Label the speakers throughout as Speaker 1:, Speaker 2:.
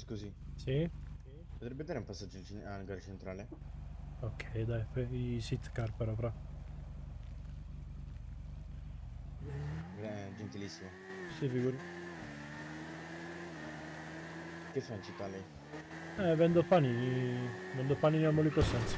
Speaker 1: Scusi,
Speaker 2: Sì?
Speaker 1: potrebbe dare un passaggio al gara centrale?
Speaker 2: Ok, dai, i sit car però, fra.
Speaker 1: Gentilissimo.
Speaker 2: Sì, figuri.
Speaker 1: Che fa in città lei?
Speaker 2: Vendo panini. Vendo panini al Molico Senza.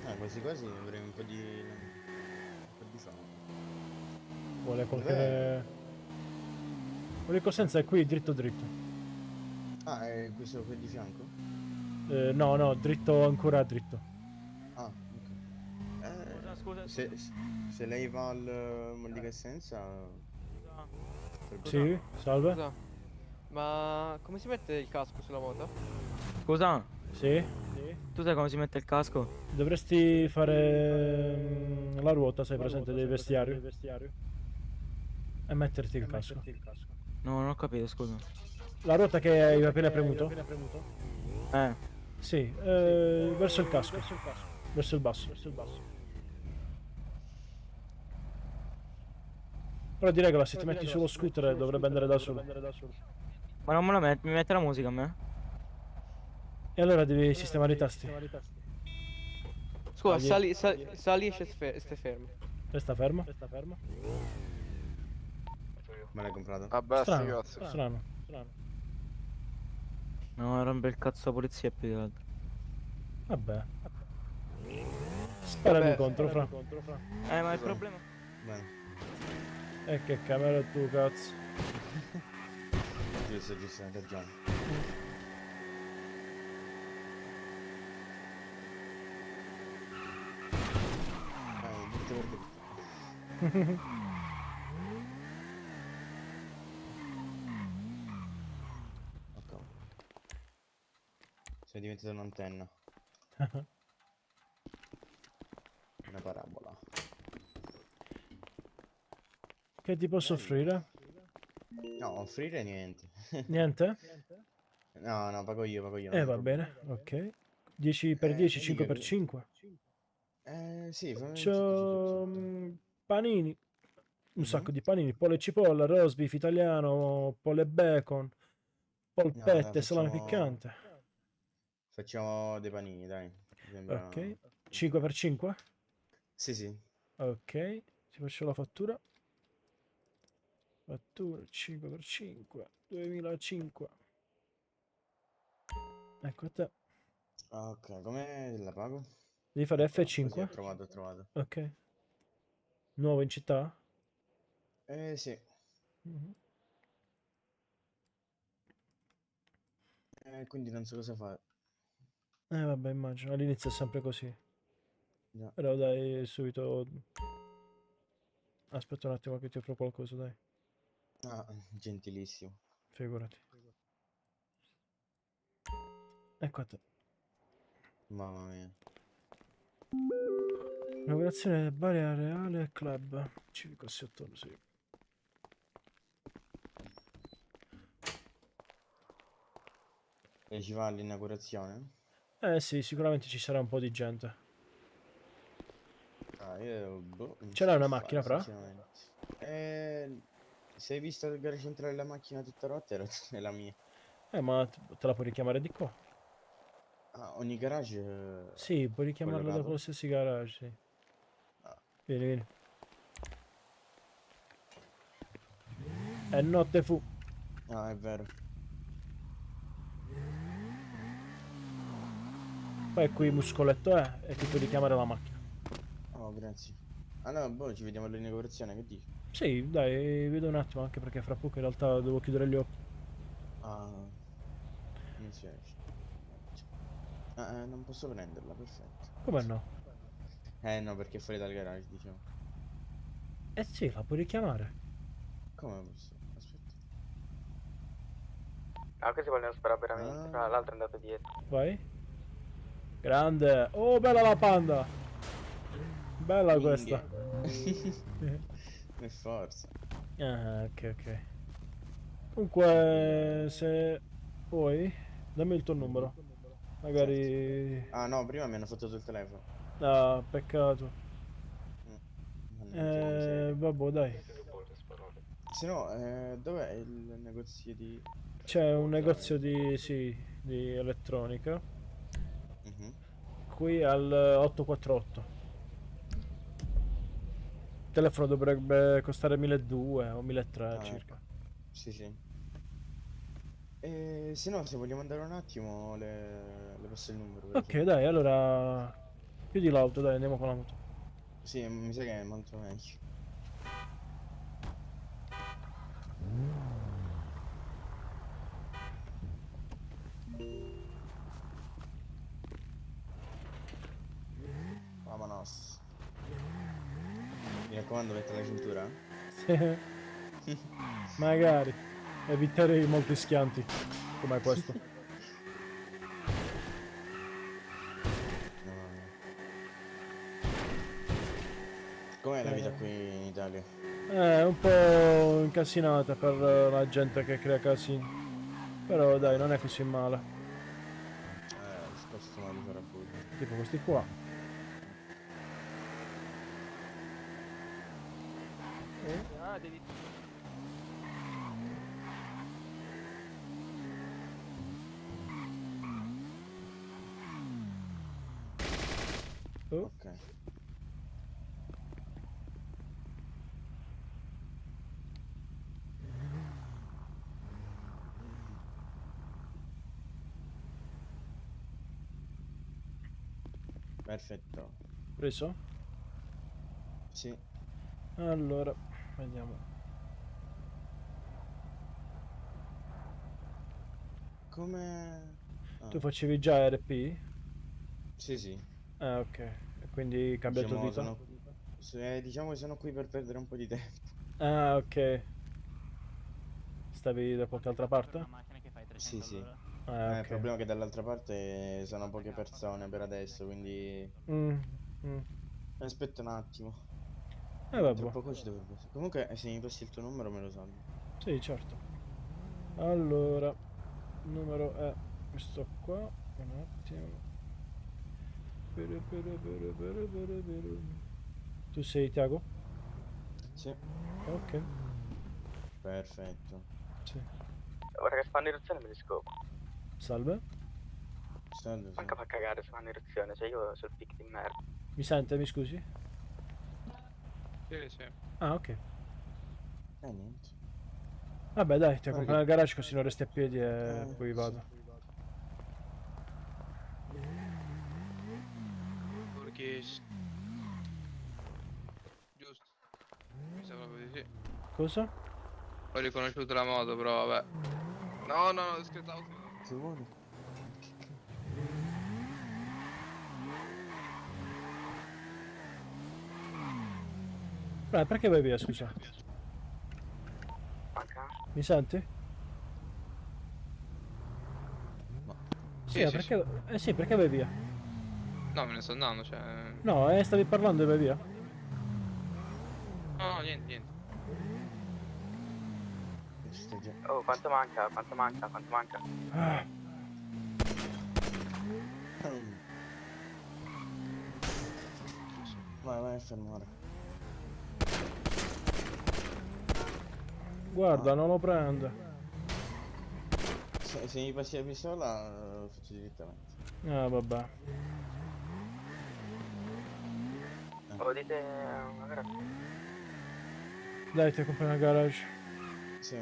Speaker 1: Ah, quasi quasi avrei un po' di fame.
Speaker 2: Vuole
Speaker 1: Dov'è?
Speaker 2: qualche... Molico
Speaker 1: Eh?
Speaker 2: Senza è qui, dritto dritto.
Speaker 1: Ah, è questo qui di fianco?
Speaker 2: No, no, dritto ancora dritto.
Speaker 1: Ah, ok.
Speaker 3: Scusa, scusa,
Speaker 1: Se,
Speaker 3: scusa.
Speaker 1: se lei va al Mollica Essenza,
Speaker 3: Scusa.
Speaker 1: potrebbe
Speaker 3: Scusa.
Speaker 2: Sì, salve.
Speaker 3: Scusa. Ma come si mette il casco sulla moto? Scusa,
Speaker 2: Sì.
Speaker 3: tu sai come si mette il casco?
Speaker 2: Dovresti fare la ruota, sei presente, del vestiario. E metterti il casco.
Speaker 3: No, non ho capito, scusa.
Speaker 2: La ruota che hai appena premuto?
Speaker 3: Eh,
Speaker 2: Sì, verso il casco. Verso il basso. Però direi che se ti metti sullo scooter dovrebbe andare da solo.
Speaker 3: ma non me la metti, mi mette la musica a me?
Speaker 2: E allora devi sistemare i tasti.
Speaker 3: Scusa,
Speaker 2: Tagli.
Speaker 3: sali e stai fermo.
Speaker 2: Resta fermo.
Speaker 1: me l'hai comprato?
Speaker 4: Vabbè, sti
Speaker 2: Strano,
Speaker 4: cazzi.
Speaker 2: strano.
Speaker 3: No, rompe il cazzo la polizia più che altro.
Speaker 2: Vabbè. Sparami
Speaker 3: Vabbè,
Speaker 2: contro, fra.
Speaker 3: ma il
Speaker 1: Scusa.
Speaker 3: problema...
Speaker 1: Bene.
Speaker 2: E che camera tu, cazzo.
Speaker 1: Giusto, giusto, hai ragione. Dritto per dritto. Ok. Sei diventata un'antenna. Una parabola.
Speaker 2: Che ti posso
Speaker 1: Bello.
Speaker 2: offrire?
Speaker 1: No, offrire niente.
Speaker 2: Niente?
Speaker 1: No, no, pago io, non è un
Speaker 2: Va
Speaker 1: problema.
Speaker 2: bene, ok. 10 per 10, 5
Speaker 1: Dica
Speaker 2: per
Speaker 1: che...
Speaker 2: 5.
Speaker 1: Sì, fammi un 5 5 per
Speaker 2: C'ho
Speaker 1: 5.
Speaker 2: panini, un
Speaker 1: Mhm.
Speaker 2: sacco di panini, pollo e cipolla, roast beef italiano, pollo e bacon,
Speaker 1: No, dai,
Speaker 2: polpette, salame piccante.
Speaker 1: facciamo dei panini, dai. Mi sembra...
Speaker 2: Ok. 5 per 5?
Speaker 1: Sì, sì.
Speaker 2: Ok. Ti faccio la fattura. Fattura 5 per 5. 2005. Ecco a te.
Speaker 1: Ah, ok, come la pago?
Speaker 2: Devi fare
Speaker 1: Eccola, così ho
Speaker 2: F5.
Speaker 1: trovato, ho trovato.
Speaker 2: Ok. Nuovo in città?
Speaker 1: Sì.
Speaker 2: Mhm.
Speaker 1: Quindi non so cosa fare.
Speaker 2: Vabbè, immagino. All'inizio è sempre così.
Speaker 1: Già.
Speaker 2: Però dai, subito... Aspetta un attimo che ti offro qualcosa, dai.
Speaker 1: Ah, gentilissimo.
Speaker 2: Figurati. Ecco a te.
Speaker 1: Mamma mia.
Speaker 2: Inaugurazione del bar Reale Club. Civico Assetto, sì.
Speaker 1: E ci va all'inaugurazione?
Speaker 2: Eh sì, sicuramente ci sarà un po' di gente.
Speaker 1: Ah, io, boh, non
Speaker 2: Ce
Speaker 1: so
Speaker 2: l'hai
Speaker 1: che
Speaker 2: una
Speaker 1: fare,
Speaker 2: macchina, fra?
Speaker 1: sinceramente. Se hai visto il gara centrale la macchina tutta rotta, è la mia.
Speaker 2: Ma te la puoi richiamare di qua.
Speaker 1: Ah, ogni garage
Speaker 2: Sì, puoi richiamarla da
Speaker 1: collocato?
Speaker 2: qualsiasi garage, sì.
Speaker 1: Ah,
Speaker 2: Vieni, vieni. E notte fu.
Speaker 1: è vero.
Speaker 2: Poi qui muscoletto è e ti puoi richiamare la macchina.
Speaker 1: Oh, grazie. Ah no, boh, ci vediamo all'inaugurazione, che dici?
Speaker 2: Sì, dai, vedo un attimo, anche perché fra poco in realtà devo chiudere gli occhi.
Speaker 1: Ah, mi spiace. Mannaggia. Non posso prenderla, perfetto.
Speaker 2: Come no?
Speaker 1: No, perché è fuori dal garage, diciamo.
Speaker 2: Eh sì, la puoi richiamare.
Speaker 1: Come posso? Aspetta.
Speaker 3: Ah, questi vogliono sparare veramente.
Speaker 1: Ah,
Speaker 3: Ah, l'altro è andato dietro.
Speaker 2: Vai. Grande. Oh, bella la panda. Bella questa.
Speaker 1: minghe. Per forza.
Speaker 2: Ah, ok, ok. Comunque, se puoi, dammi il tuo
Speaker 1: Mhm.
Speaker 2: numero.
Speaker 1: Certo.
Speaker 2: Magari...
Speaker 1: Ah no, prima mi hanno fottuto il telefono.
Speaker 2: Ah, peccato.
Speaker 1: Mm. Mannaggia la miseria.
Speaker 2: Vabbè, dai.
Speaker 1: Se no, dov'è il negozio di...
Speaker 2: C'è un negozio di, sì, di elettronica
Speaker 1: Mhm.
Speaker 2: qui al 848. Il telefono dovrebbe costare 1200 o 1300
Speaker 1: Ah, ecco.
Speaker 2: circa.
Speaker 1: Sì, sì. E se no, se vogliamo andare un attimo, le passo il numero per
Speaker 2: Ok,
Speaker 1: chiedere.
Speaker 2: dai, allora chiudi l'auto, dai, andiamo con la moto.
Speaker 1: Sì, mi sa che è molto meglio. Vamonos. Mi raccomando, mette la cintura.
Speaker 2: Sì, magari eviterei molti schianti come questo.
Speaker 1: No, no. Com'è la vita qui in Italia?
Speaker 2: È un po' incasinata per la gente che crea casini. Però dai, non è così male.
Speaker 1: Sposto di farabutto.
Speaker 2: Tipo questi qua.
Speaker 3: Ah, devi...
Speaker 2: Oh,
Speaker 1: Ok. Perfetto.
Speaker 2: preso?
Speaker 1: Sì.
Speaker 2: Allora, vediamo.
Speaker 1: Come...
Speaker 2: Tu
Speaker 1: Ah,
Speaker 2: facevi già RP?
Speaker 1: sì, sì.
Speaker 2: Ah, ok. E quindi hai cambiato
Speaker 1: Diciamo,
Speaker 2: vita?
Speaker 1: diciamo che sono qui per perdere un po' di tempo.
Speaker 2: Ah, ok. Stavi da qualche altra parte?
Speaker 1: Sì, sì.
Speaker 2: Ah,
Speaker 1: Il
Speaker 2: ok.
Speaker 1: problema è che dall'altra parte sono poche persone per adesso, quindi
Speaker 2: Mm, mm.
Speaker 1: aspetta un attimo. Tra
Speaker 2: Vabbè.
Speaker 1: poco ci dovrebbe essere. Comunque, se mi passi il tuo numero me lo salvo.
Speaker 2: Sì, certo. Allora, il numero è questo qua. Un attimo. Tu sei Tiago?
Speaker 1: Sì,
Speaker 2: Ok.
Speaker 1: perfetto.
Speaker 2: Sì.
Speaker 3: Ora che fanno eruzione me li scopo.
Speaker 2: Salve.
Speaker 1: Salve,
Speaker 3: Manca
Speaker 1: salve.
Speaker 3: fa cagare se fanno eruzione, cioè io sul pic di merda.
Speaker 2: Mi sente? Mi scusi?
Speaker 3: Sì, sì.
Speaker 2: Ah, ok.
Speaker 1: Niente.
Speaker 2: Vabbè, dai, ti
Speaker 1: Guarda
Speaker 2: accompagno
Speaker 1: che...
Speaker 2: al garage così non resti a piedi e poi
Speaker 1: Sì.
Speaker 2: vado.
Speaker 3: Borghese. Giusto. Mi sa proprio di sì.
Speaker 2: Cosa?
Speaker 3: Ho riconosciuto la moto, però vabbè. No, no, no, scherzavo.
Speaker 1: Che vuole? Che
Speaker 2: Perché vai via, scusa?
Speaker 3: Manca?
Speaker 2: Mi senti?
Speaker 1: No.
Speaker 2: Sì,
Speaker 3: Sì, sì, sì.
Speaker 2: perché... Eh sì, perché vai via?
Speaker 3: No, me ne sto andando, cioè...
Speaker 2: No, stavi parlando e vai via?
Speaker 3: No, no, niente, niente.
Speaker 1: Stai già...
Speaker 3: Oh, quanto manca? Quanto manca? Quanto manca?
Speaker 2: Ah,
Speaker 1: Vai, vai a fermare.
Speaker 2: guarda,
Speaker 1: Ah,
Speaker 2: non lo prende.
Speaker 1: se mi passi la pistola, lo faccio direttamente.
Speaker 2: Ah, vabbè.
Speaker 3: Oh, dite... Magari...
Speaker 2: Dai, ti accompagno al garage.
Speaker 1: Sì.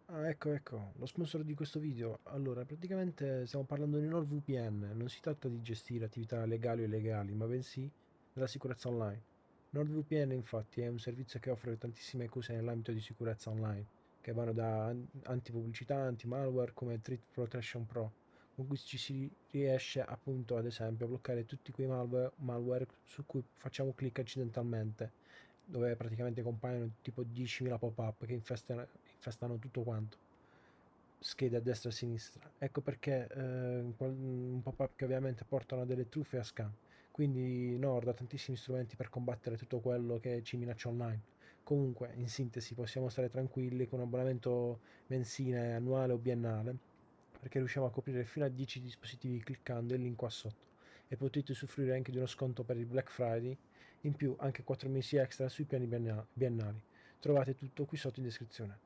Speaker 2: Ah, ecco, ecco, lo sponsor di questo video. Allora, praticamente stiamo parlando di NordVPN. Non si tratta di gestire attività legali o illegali, ma bensì della sicurezza online. NordVPN, infatti, è un servizio che offre tantissime cose nell'ambito di sicurezza online, che vanno da antipubblicità, anti-malware come Threat Protection Pro, con cui ci si riesce appunto, ad esempio, a bloccare tutti quei malware su cui facciamo clic accidentalmente, dove praticamente compaiono tipo 10.000 pop-up che infestano tutto quanto, schede a destra e a sinistra. Ecco perché un pop-up che ovviamente portano a delle truffe e a scam. Quindi Nord ha tantissimi strumenti per combattere tutto quello che ci minaccia online. Comunque, in sintesi, possiamo stare tranquilli con un abbonamento mensile, annuale o biennale perché riusciamo a coprire fino a 10 dispositivi cliccando il link qua sotto e potete usufruire anche di uno sconto per il Black Friday, in più anche 4 mesi extra sui piani biennali. Trovate tutto qui sotto in descrizione.